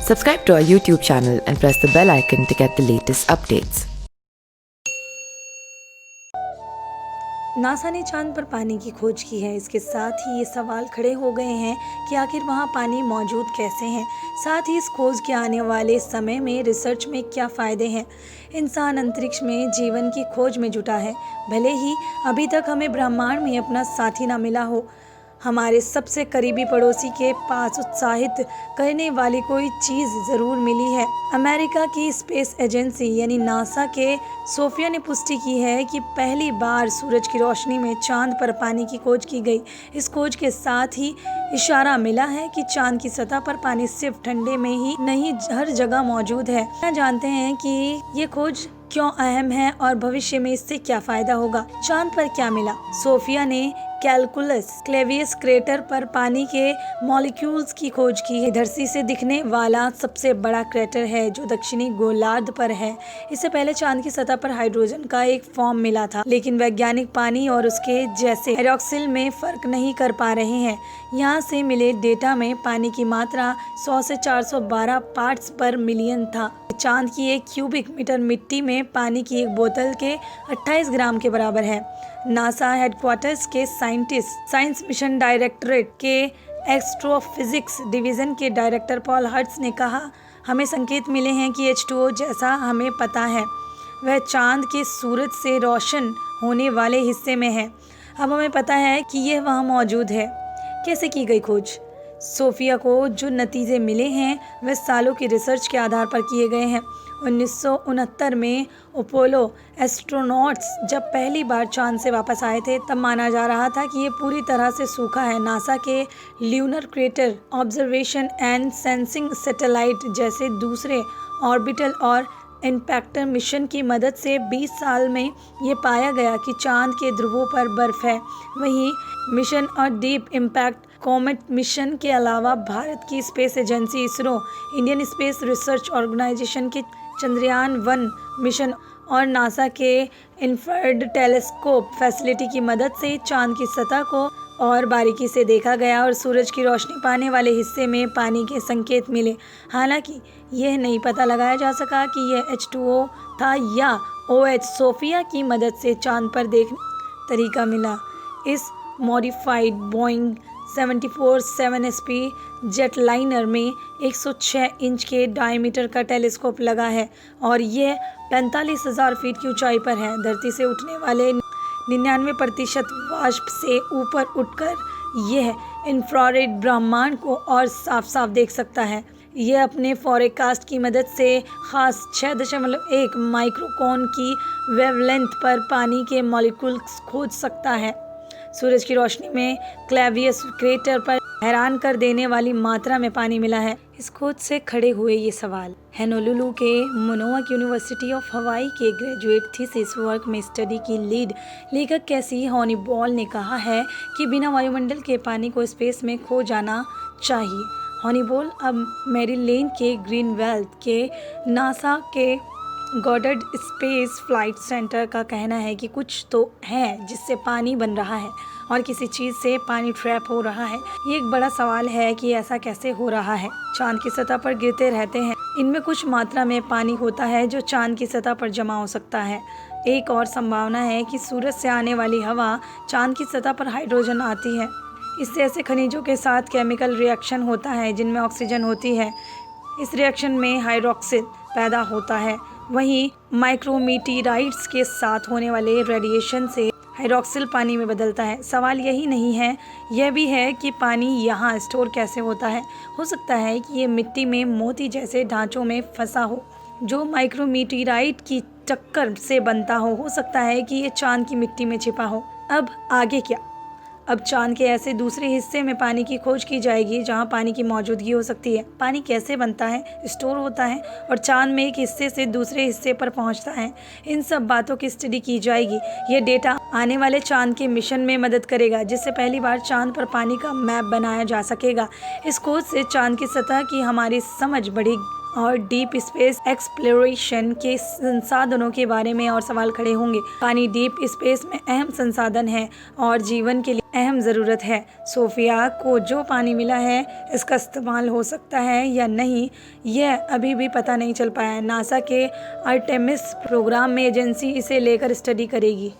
Subscribe to our YouTube channel and press the bell icon to get the latest updates. NASA ने चांद पर पानी की खोज की है। इसके साथ ही ये सवाल खड़े हो गए हैं कि आखिर वहाँ पानी मौजूद कैसे हैं। साथ ही इस खोज के आने वाले समय में रिसर्च में क्या फ़ायदे हैं। इंसान अंतरिक्ष में जीवन की खोज में जुटा है। भले ही अभी तक हमें ब्रह्मांड में अपना साथी ना मिला हो, हमारे सबसे करीबी पड़ोसी के पास उत्साहित करने वाली कोई चीज़ ज़रूर मिली है। अमेरिका की स्पेस एजेंसी यानी नासा के सोफिया ने पुष्टि की है कि पहली बार सूरज की रोशनी में चांद पर पानी की खोज की गई। इस खोज के साथ ही इशारा मिला है कि चांद की सतह पर पानी सिर्फ ठंडे में ही नहीं, हर जगह मौजूद है। जानते हैं कि ये खोज क्यों अहम है और भविष्य में इससे क्या फायदा होगा। चांद पर क्या मिला। सोफिया ने कैलकुलस क्लेवियस क्रेटर पर पानी के मॉलिक्यूल्स की खोज की है। धरती से दिखने वाला सबसे बड़ा क्रेटर है जो दक्षिणी गोलार्ध पर है। इससे पहले चांद की सतह पर हाइड्रोजन का एक फॉर्म मिला था, लेकिन वैज्ञानिक पानी और उसके जैसे हाइड्रोक्सिल में फर्क नहीं कर पा रहे हैं। यहाँ से मिले डेटा में पानी की मात्रा 100 से 412 पार्ट्स पर मिलियन था। चांद की 1 क्यूबिक मीटर मिट्टी में पानी की एक बोतल के 28 ग्राम के बराबर है। नासा हेडक्वार्टर्स के साइंस मिशन डायरेक्टरेट के एस्ट्रोफिजिक्स डिवीज़न के डायरेक्टर पॉल हर्ट्ज ने कहा, हमें संकेत मिले हैं कि H2O जैसा हमें पता है वह चांद के सूरज से रोशन होने वाले हिस्से में है। अब हमें पता है कि यह वहाँ मौजूद है। कैसे की गई खोज। सोफिया को जो नतीजे मिले हैं वह सालों की रिसर्च के आधार पर किए गए हैं। 1969 में अपोलो एस्ट्रोनॉट्स जब पहली बार चांद से वापस आए थे, तब माना जा रहा था कि ये पूरी तरह से सूखा है। नासा के lunar crater observation and sensing satellite जैसे दूसरे ऑर्बिटल और इम्पैक्टर मिशन की मदद से 20 साल में ये पाया गया कि चांद के ध्रुवों पर बर्फ है। वहीं मिशन और डीप इम्पैक्ट कॉमेट मिशन के अलावा भारत की space agency ISRO, Indian space research organisation के चंद्रयान-1 मिशन और नासा के इंफ्रारेड टेलीस्कोप फैसिलिटी की मदद से चांद की सतह को और बारीकी से देखा गया और सूरज की रोशनी पाने वाले हिस्से में पानी के संकेत मिले। हालांकि यह नहीं पता लगाया जा सका कि यह H2O था या OH। सोफिया की मदद से चांद पर देखने तरीका मिला। इस मॉडिफाइड बोइंग 747SP जेटलाइनर में 106 इंच के डायमीटर का टेलीस्कोप लगा है और यह 45,000 फीट की ऊंचाई पर है। धरती से उठने वाले 99% वाष्प से ऊपर उठकर यह इंफ्रारेड ब्रह्मांड को और साफ साफ देख सकता है। यह अपने फोरकास्ट की मदद से खास 6.1 माइक्रोकॉन की वेवलेंथ पर पानी के मॉलिक्यूल्स खोज सकता है। सूरज की रोशनी में क्लेवियस क्रेटर पर हैरान कर देने वाली मात्रा में पानी मिला है। इस खोज से खड़े हुए ये सवाल। होनोलुलु के मोनोआक यूनिवर्सिटी ऑफ हवाई के ग्रेजुएट थीसिस वर्क में स्टडी की लीड लेखक कैसी हॉनीबॉल ने कहा है कि बिना वायुमंडल के पानी को स्पेस में खो जाना चाहिए। हॉनीबॉल अब मैरीलैंड के ग्रीनवेल्थ के नासा के गॉडर्ड स्पेस फ्लाइट सेंटर का कहना है कि कुछ तो है जिससे पानी बन रहा है और किसी चीज़ से पानी ट्रैप हो रहा है। ये एक बड़ा सवाल है कि ऐसा कैसे हो रहा है। चांद की सतह पर गिरते रहते हैं, इनमें कुछ मात्रा में पानी होता है जो चांद की सतह पर जमा हो सकता है। एक और संभावना है कि सूरज से आने वाली हवा चांद की सतह पर हाइड्रोजन आती है। इससे ऐसे खनिजों के साथ केमिकल रिएक्शन होता है जिनमें ऑक्सीजन होती है। इस रिएक्शन में हाइड्रोक्सिल पैदा होता है। वहीं माइक्रोमीटीराइट्स के साथ होने वाले रेडिएशन से हाइड्रोक्सिल पानी में बदलता है। सवाल यही नहीं है, यह भी है कि पानी यहाँ स्टोर कैसे होता है। हो सकता है कि ये मिट्टी में मोती जैसे ढांचों में फंसा हो जो माइक्रोमीटीराइट की टक्कर से बनता हो सकता है कि ये चांद की मिट्टी में छिपा हो। अब आगे क्या। अब चांद के ऐसे दूसरे हिस्से में पानी की खोज की जाएगी जहां पानी की मौजूदगी हो सकती है। पानी कैसे बनता है, स्टोर होता है और चांद में एक हिस्से से दूसरे हिस्से पर पहुंचता है। इन सब बातों की स्टडी की जाएगी। ये डेटा आने वाले चांद के मिशन में मदद करेगा जिससे पहली बार चांद पर पानी का मैप बनाया जा सकेगा। इस खोज से चांद की सतह की हमारी समझ बढ़ेगी और डीप स्पेस एक्सप्लोरेशन के संसाधनों के बारे में और सवाल खड़े होंगे। पानी डीप स्पेस में अहम संसाधन है और जीवन के लिए अहम ज़रूरत है। सोफिया को जो पानी मिला है इसका इस्तेमाल हो सकता है या नहीं, यह अभी भी पता नहीं चल पाया है। नासा के आर्टेमिस प्रोग्राम में एजेंसी इसे लेकर स्टडी करेगी।